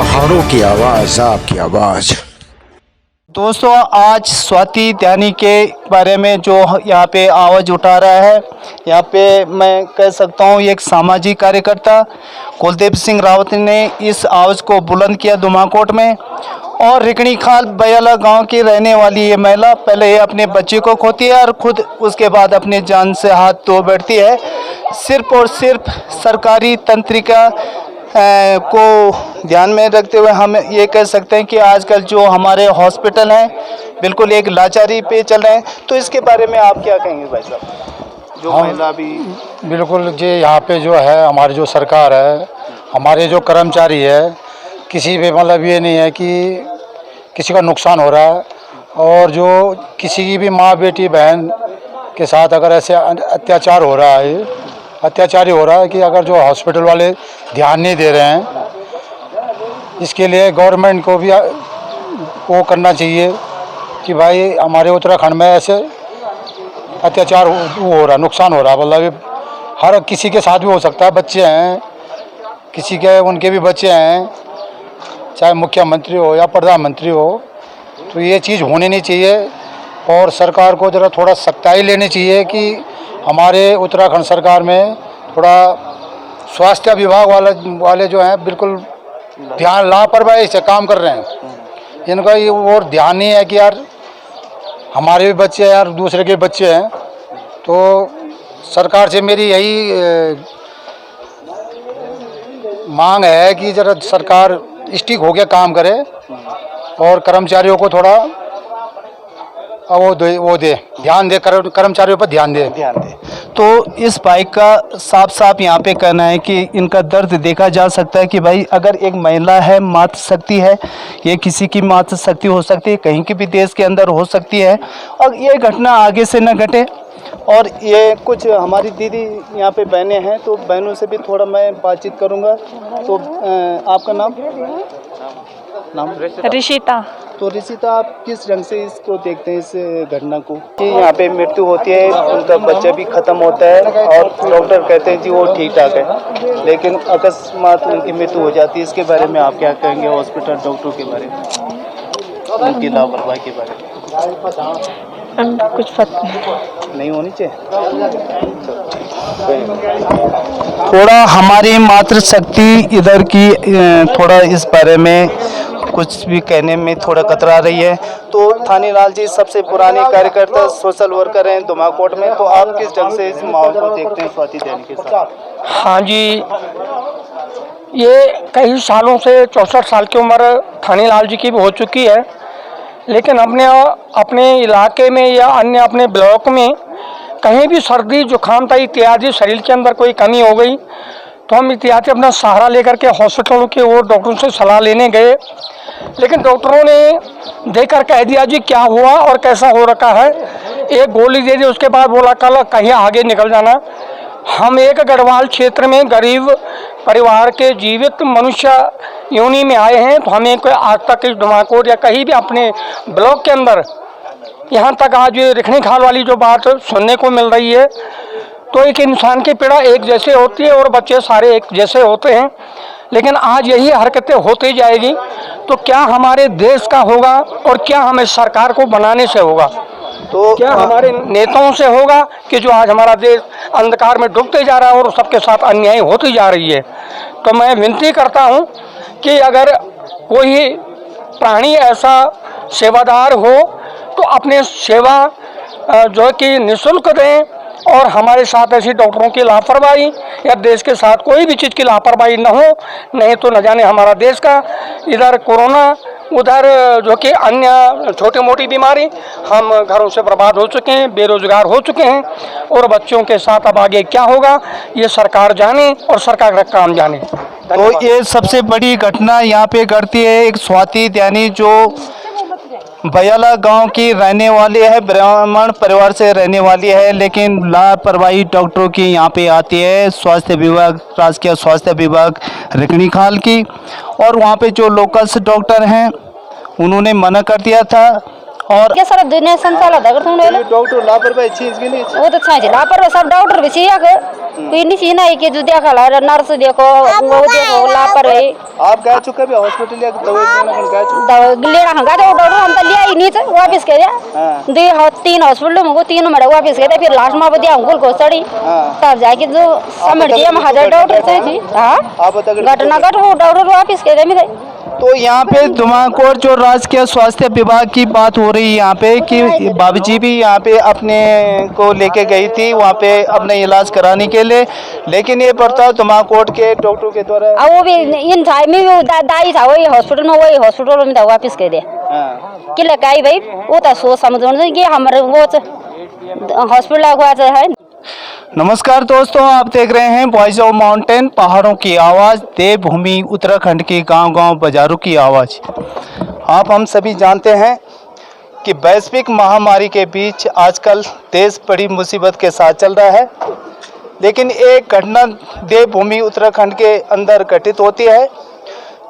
पहाड़ों की आवाज, आपकी आवाज। दोस्तों, आज स्वाति त्यानी के बारे में जो यहाँ पे आवाज़ उठा रहा है, यहाँ पे मैं कह सकता हूँ एक सामाजिक कार्यकर्ता कुलदीप सिंह रावत ने इस आवाज़ को बुलंद किया दुमाकोट में। और रिकणी खाल बयाला गांव की रहने वाली ये महिला पहले ये अपने बच्चे को खोती है और खुद उसके बाद अपने जान से हाथ धो बैठती है, सिर्फ और सिर्फ सरकारी तंत्रिका को ध्यान में रखते हुए हम ये कह सकते हैं कि आजकल जो हमारे हॉस्पिटल हैं बिल्कुल एक लाचारी पे चल रहे हैं। तो इसके बारे में आप क्या कहेंगे भाई साहब, जो महिला भी बिल्कुल जी, यहाँ पे जो है हमारी जो सरकार है, हमारे जो कर्मचारी है, किसी पे मतलब ये नहीं है कि किसी का नुकसान हो रहा है। और जो किसी की भी माँ बेटी बहन के साथ अगर ऐसे अत्याचार हो रहा है, अत्याचारी हो रहा है कि अगर जो हॉस्पिटल वाले ध्यान नहीं दे रहे हैं, इसके लिए गवर्नमेंट को भी वो करना चाहिए कि भाई हमारे उत्तराखंड में ऐसे अत्याचार हो रहा, नुकसान हो रहा, मतलब हर किसी के साथ भी हो सकता है। बच्चे हैं, किसी के उनके भी बच्चे हैं, चाहे मुख्यमंत्री हो या प्रधानमंत्री हो, तो ये चीज़ होनी नहीं चाहिए। और सरकार को ज़रा थोड़ा सख्ताई लेनी चाहिए कि हमारे उत्तराखंड सरकार में थोड़ा स्वास्थ्य विभाग वाले जो हैं बिल्कुल ध्यान लापरवाही से काम कर रहे हैं। इनका ये और ध्यान नहीं है कि यार हमारे भी बच्चे हैं, यार दूसरे के बच्चे हैं। तो सरकार से मेरी यही मांग है कि ज़रा सरकार स्टिक होकर काम करे और कर्मचारियों को थोड़ा वो दे ध्यान दे, कर्मचारियों पर ध्यान दे। तो इस बाइक का साफ साफ यहाँ पे कहना है कि इनका दर्द देखा जा सकता है कि भाई अगर एक महिला है, मातृ शक्ति है, ये किसी की मातृ शक्ति हो सकती है, कहीं की भी देश के अंदर हो सकती है, और ये घटना आगे से न घटे। और ये कुछ हमारी दीदी यहाँ पे बहनें हैं, तो बहनों से भी थोड़ा मैं बातचीत करूँगा। तो आपका नाम ऋषिता। तो ऋषिता, आप किस रंग से इसको देखते हैं, इस घटना को कि यहाँ पे मृत्यु होती है, उनका बच्चा भी खत्म होता है और डॉक्टर कहते हैं जी वो ठीक ठाक है, लेकिन अकस्मात उनकी मृत्यु हो जाती है। इसके बारे में आप क्या कहेंगे, हॉस्पिटल डॉक्टरों के बारे में, उनकी लापरवाही के बारे में? कुछ पता नहीं होनी चाहिए। थोड़ा हमारी मातृशक्ति इधर की थोड़ा इस बारे में कुछ भी कहने में थोड़ा कतरा रही है। तो थानी लाल जी सबसे पुराने कार्यकर्ता सोशल वर्कर हैं दुमाकोट में, तो आप किस ढंग से इस माहौल को देखते हैं स्वाति त्यानी के साथ? हाँ जी, ये कई सालों से 64 साल की उम्र थानी लाल जी की भी हो चुकी है, लेकिन अपने इलाके में या अन्य अपने ब्लॉक में कहीं भी सर्दी जुकाम था इत्यादि शरीर के अंदर कोई कमी हो गई तो हम इत्यादि अपना सहारा लेकर के हॉस्पिटलों के और डॉक्टरों से सलाह लेने गए, लेकिन डॉक्टरों ने देखकर कह दिया जी क्या हुआ और कैसा हो रखा है, एक गोली दे दी, उसके बाद बोला कल कहीं आगे निकल जाना। हम एक गढ़वाल क्षेत्र में गरीब परिवार के जीवित मनुष्य योनि में आए हैं, तो हमें कोई आज तक इस दुमाकोट या कहीं भी अपने ब्लॉक के अंदर यहाँ तक आज रिखणी खाल वाली जो बात सुनने को मिल रही है, तो एक इंसान की पीड़ा एक जैसे होती है और बच्चे सारे एक जैसे होते हैं, लेकिन आज यही हरकतें होती जाएगी तो क्या हमारे देश का होगा और क्या हमें सरकार को बनाने से होगा, तो क्या हमारे नेताओं से होगा कि जो आज हमारा देश अंधकार में डूबते जा रहा है और सबके साथ अन्याय होती जा रही है। तो मैं विनती करता हूं कि अगर कोई प्राणी ऐसा सेवादार हो तो अपने सेवा जो है कि निःशुल्क दें, और हमारे साथ ऐसी डॉक्टरों की लापरवाही या देश के साथ कोई भी चीज़ की लापरवाही न हो, नहीं तो न जाने हमारा देश का इधर कोरोना उधर जो कि अन्य छोटी मोटी बीमारी, हम घरों से बर्बाद हो चुके हैं, बेरोजगार हो चुके हैं, और बच्चों के साथ अब आगे क्या होगा ये सरकार जाने और सरकार का काम जाने। तो ये सबसे बड़ी घटना यहाँ पे घटती है, एक स्वाति त्यानी जो बयाला गांव की रहने वाली है, ब्राह्मण परिवार से रहने वाली है, लेकिन लापरवाही डॉक्टरों की यहाँ पे आती है, स्वास्थ्य विभाग, राजकीय स्वास्थ्य विभाग रिखणी खाल की, और वहाँ पे जो लोकल्स डॉक्टर हैं उन्होंने मना कर दिया था और के सारा दुनिया संसार लगा कर तुम ये डॉक्टर लापरवाही चीज की नहीं वो तो छाई लापरवाही सब डॉक्टर भी चाहिए कोई नहीं चाहिए ना कि जो देखा ला नर्स देखो वो देखो लापरवाही आप गए चुके भी हॉस्पिटल या दवाई लेना कौन गए चुके लेना हंगा तो डॉक्टर हम तो लिया ही नहीं थे वापस कह दिया हाँ। तीन हॉस्पिटल में तीन में वापस कह दिया फिर लास्ट में दिया अंकुल को सड़ी तब जाके जो समझ दिया हम हजार डॉक्टर से थी हाँ आप बता घटना घट वो डॉक्टर वापस कह दिया तो यहाँ पे धुमाकोट जो राजकीय स्वास्थ्य विभाग की बात हो रही है यहाँ पे कि भाभी जी भी यहाँ पे अपने को लेके गई थी वहाँ पे अपने इलाज कराने के लिए, लेकिन ये पड़ता धुमाकोट के डॉक्टर के द्वारा अब वो भी इन था में भी दाई था वही हॉस्पिटल में था वापस कह दे कि लगाई भाई वो तो सोच समझ कि हमारे वो हॉस्पिटल हुआ है। नमस्कार दोस्तों, आप देख रहे हैं वॉइस ऑफ माउंटेन, पहाड़ों की आवाज़, देवभूमि उत्तराखंड की गांव-गांव बाजारों की आवाज़। आप हम सभी जानते हैं कि वैश्विक महामारी के बीच आजकल देश बड़ी मुसीबत के साथ चल रहा है, लेकिन एक घटना देवभूमि उत्तराखंड के अंदर घटित होती है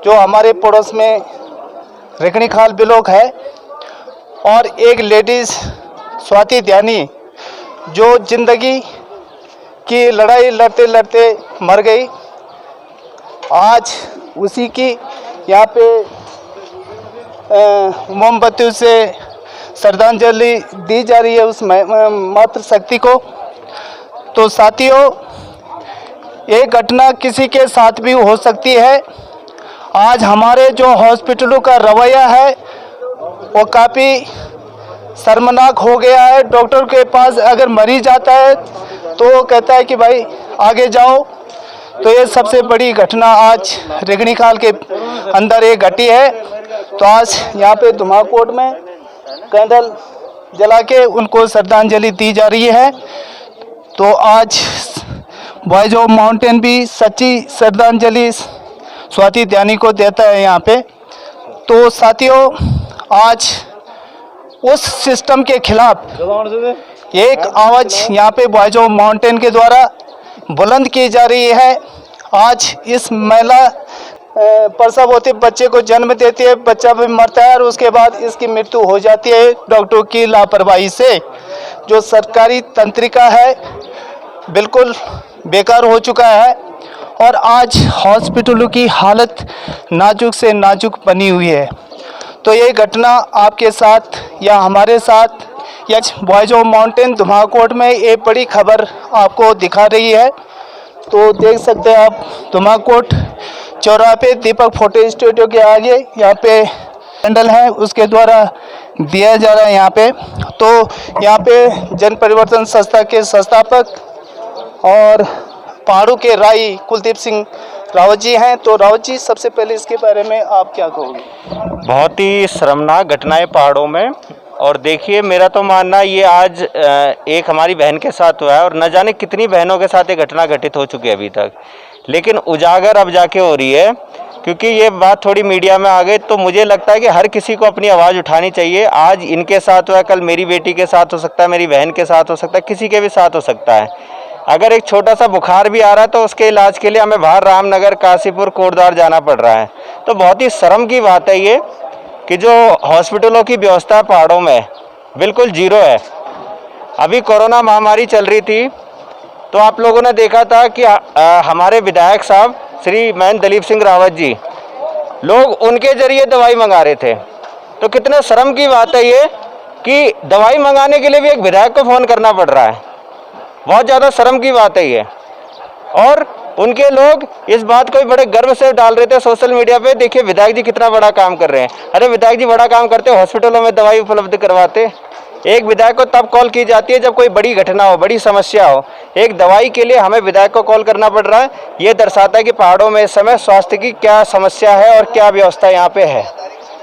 जो हमारे पड़ोस में रेखणीखाल ब्लॉक है और एक लेडीज़ स्वाति ध्यानी जो जिंदगी की लड़ाई लड़ते लड़ते मर गई। आज उसी की यहाँ पे मोमबत्ती से श्रद्धांजलि दी जा रही है उस मातृशक्ति को। तो साथियों, ये घटना किसी के साथ भी हो सकती है। आज हमारे जो हॉस्पिटलों का रवैया है वो काफ़ी शर्मनाक हो गया है। डॉक्टर के पास अगर मरीज आता है तो वो कहता है कि भाई आगे जाओ। तो ये सबसे बड़ी घटना आज रेखणीखाल के अंदर एक घटी है। तो आज यहाँ पे धुमाकोट में कैंडल जला के उनको श्रद्धांजलि दी जा रही है। तो आज वॉइस ऑफ माउंटेन भी सच्ची श्रद्धांजलि स्वाति ध्यानी को देता है यहाँ पे। तो साथियों, आज उस सिस्टम के खिलाफ एक आवाज़ यहाँ पे वॉइस ऑफ माउंटेन के द्वारा बुलंद की जा रही है। आज इस महिला प्रसव होते बच्चे को जन्म देती है, बच्चा भी मरता है और उसके बाद इसकी मृत्यु हो जाती है डॉक्टरों की लापरवाही से। जो सरकारी तंत्रिका है बिल्कुल बेकार हो चुका है और आज हॉस्पिटलों की हालत नाजुक से नाजुक बनी हुई है। तो ये घटना आपके साथ या हमारे साथ या वॉइस ऑफ माउंटेन धुमाकोट में एक बड़ी खबर आपको दिखा रही है। तो देख सकते हैं आप धुमाकोट चौराहे पे दीपक फोटो स्टूडियो के आगे यहाँ पे कैंडल है उसके द्वारा दिया जा रहा है यहाँ पे। तो यहाँ पे जन परिवर्तन संस्था के संस्थापक और पहाड़ों के राई कुलदीप सिंह रावत जी हैं। तो रावत जी, सबसे पहले इसके बारे में आप क्या कहोगे? बहुत ही शर्मनाक घटनाएं पहाड़ों में। और देखिए, मेरा तो मानना ये आज एक हमारी बहन के साथ हुआ है और न जाने कितनी बहनों के साथ ये घटना घटित हो चुकी है अभी तक, लेकिन उजागर अब जाके हो रही है क्योंकि ये बात थोड़ी मीडिया में आ गई। तो मुझे लगता है कि हर किसी को अपनी आवाज़ उठानी चाहिए। आज इनके साथ हुआ है, कल मेरी बेटी के साथ हो सकता है, मेरी बहन के साथ हो सकता है, किसी के भी साथ हो सकता है। अगर एक छोटा सा बुखार भी आ रहा है तो उसके इलाज के लिए हमें बाहर रामनगर, काशीपुर, कोटद्वार जाना पड़ रहा है। तो बहुत ही शर्म की बात है ये कि जो हॉस्पिटलों की व्यवस्था पहाड़ों में बिल्कुल जीरो है। अभी कोरोना महामारी चल रही थी तो आप लोगों ने देखा था कि हमारे विधायक साहब श्री महेंद्र दलीप सिंह रावत जी, लोग उनके जरिए दवाई मंगा रहे थे। तो कितने शर्म की बात है ये कि दवाई मंगाने के लिए भी एक विधायक को फ़ोन करना पड़ रहा है। बहुत ज़्यादा शर्म की बात है ये। और उनके लोग इस बात को बड़े गर्व से डाल रहे थे सोशल मीडिया पे, देखिए विधायक जी कितना बड़ा काम कर रहे हैं। अरे विधायक जी बड़ा काम करते, हॉस्पिटलों में दवाई उपलब्ध करवाते। एक विधायक को तब कॉल की जाती है जब कोई बड़ी घटना हो, बड़ी समस्या हो। एक दवाई के लिए हमें विधायक को कॉल करना पड़ रहा है। ये दर्शाता है कि पहाड़ों में इस समय स्वास्थ्य की क्या समस्या है और क्या व्यवस्था यहाँ पे है।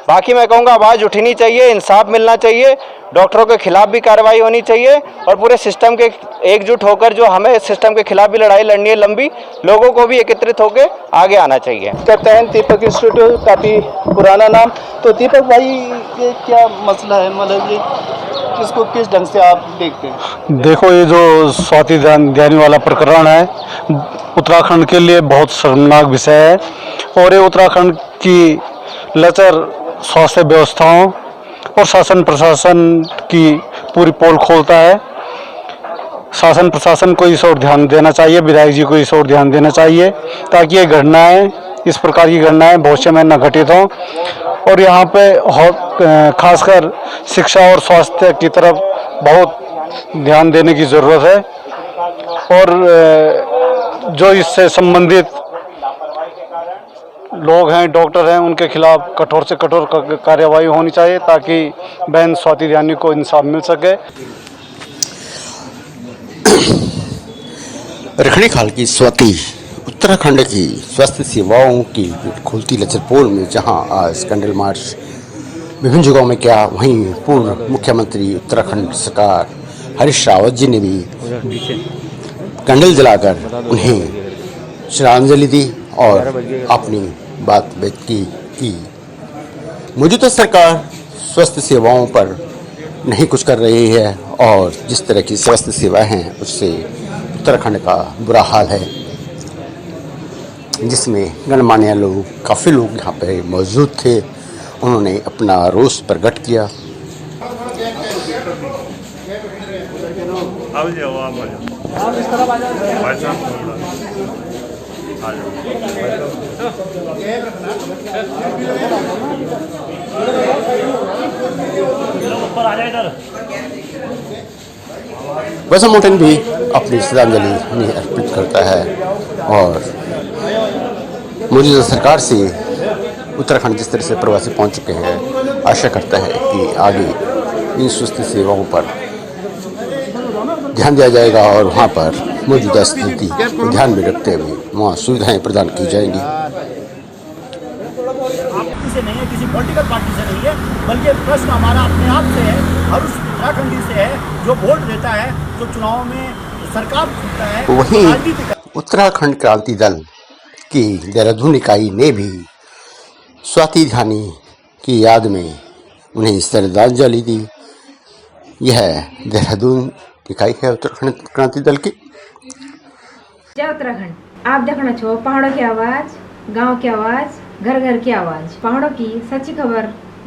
बाकी मैं कहूँगा आवाज़ उठनी चाहिए, इंसाफ मिलना चाहिए, डॉक्टरों के खिलाफ भी कार्रवाई होनी चाहिए और पूरे सिस्टम के एकजुट होकर जो हमें सिस्टम के खिलाफ भी लड़ाई लड़नी है लंबी, लोगों को भी एकत्रित होकर आगे आना चाहिए। कहते हैं दीपक इंस्टीट्यूट, काफ़ी पुराना नाम। तो दीपक भाई, ये क्या मसला है, मतलब ये इसको किस ढंग से आप देखते हैं? देखो, ये जो स्वाति ध्यानी वाला प्रकरण है उत्तराखंड के लिए बहुत शर्मनाक विषय है और ये उत्तराखंड की लचर स्वास्थ्य व्यवस्थाओं और शासन प्रशासन की पूरी पोल खोलता है। शासन प्रशासन को इस ओर ध्यान देना चाहिए, विधायक जी को इस ओर ध्यान देना चाहिए, ताकि ये घटनाएं, इस प्रकार की घटनाएं भविष्य में न घटित हों। और यहाँ पे खासकर शिक्षा और स्वास्थ्य की तरफ बहुत ध्यान देने की ज़रूरत है। और जो इससे संबंधित लोग हैं, डॉक्टर हैं, उनके खिलाफ कठोर से कठोर कार्यवाही होनी चाहिए, ताकि बहन स्वाति ध्यानी को इंसाफ मिल सके। रखड़ीखाल की स्वाति उत्तराखंड की स्वास्थ्य सेवाओं की खुलती लचर पोल में जहां आज कैंडल मार्च विभिन्न जगहों में किया, वहीं पूर्व मुख्यमंत्री उत्तराखंड सरकार हरीश रावत जी ने भी कैंडल जलाकर उन्हें श्रद्धांजलि दी और अपनी बात व्यक्त की। मौजूदा सरकार स्वास्थ्य सेवाओं पर नहीं कुछ कर रही है और जिस तरह की स्वास्थ्य सेवाएं हैं उससे उत्तराखंड का बुरा हाल है, जिसमें गणमान्य लोग, काफ़ी लोग यहाँ पे मौजूद थे। उन्होंने अपना रोष प्रकट किया। वैसा मोटन भी अपनी श्रद्धांजलि अर्पित करता है और मौजूदा सरकार से उत्तराखंड जिस तरह से प्रवासी पहुंच चुके हैं, आशा करता है कि आगे इन स्वास्थ्य सेवाओं पर ध्यान दिया जाएगा और वहां पर मौजूदा स्थिति को ध्यान में रखते हुए वहाँ सुविधाएं प्रदान की जाएंगी। से नहीं है, किसी पॉलिटिकल पार्टी से नहीं है, बल्कि प्रश्न हमारा अपने आप से है और उस उत्तराखंडी से है जो वोट देता है, जो चुनाव में सरकार चुनता है। वहीं उत्तराखंड क्रांति दल की देहरादून इकाई ने भी स्वाति ध्यानी की याद में उन्हें श्रद्धांजलि दी। यह देहरादून इकाई है उत्तराखंड क्रांति दल की। जय उत्तराखंड। आप देखना छो पहाड़ों की आवाज, गांव की आवाज, घर घर की आवाज, पहाड़ों की सच्ची खबर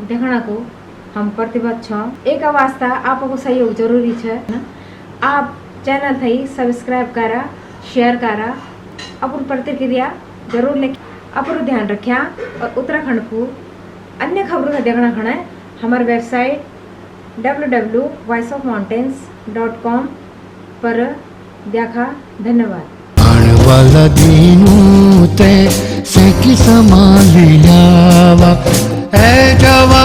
देखना को हम प्रतिबद्ध छो। एक आवाज था, आपको सहयोग जरूरी है ना। आप चैनल थी सब्सक्राइब करा, शेयर करा, अपन प्रतिक्रिया जरूर लेके अपन ध्यान रखा। और उत्तराखंड को अन्य खबरों का देखना खड़ा है हमारे वेबसाइट www.voiceofmountains.com पर देखा। धन्यवाद। वाला दीनू ते से की संभालियावा ए जावा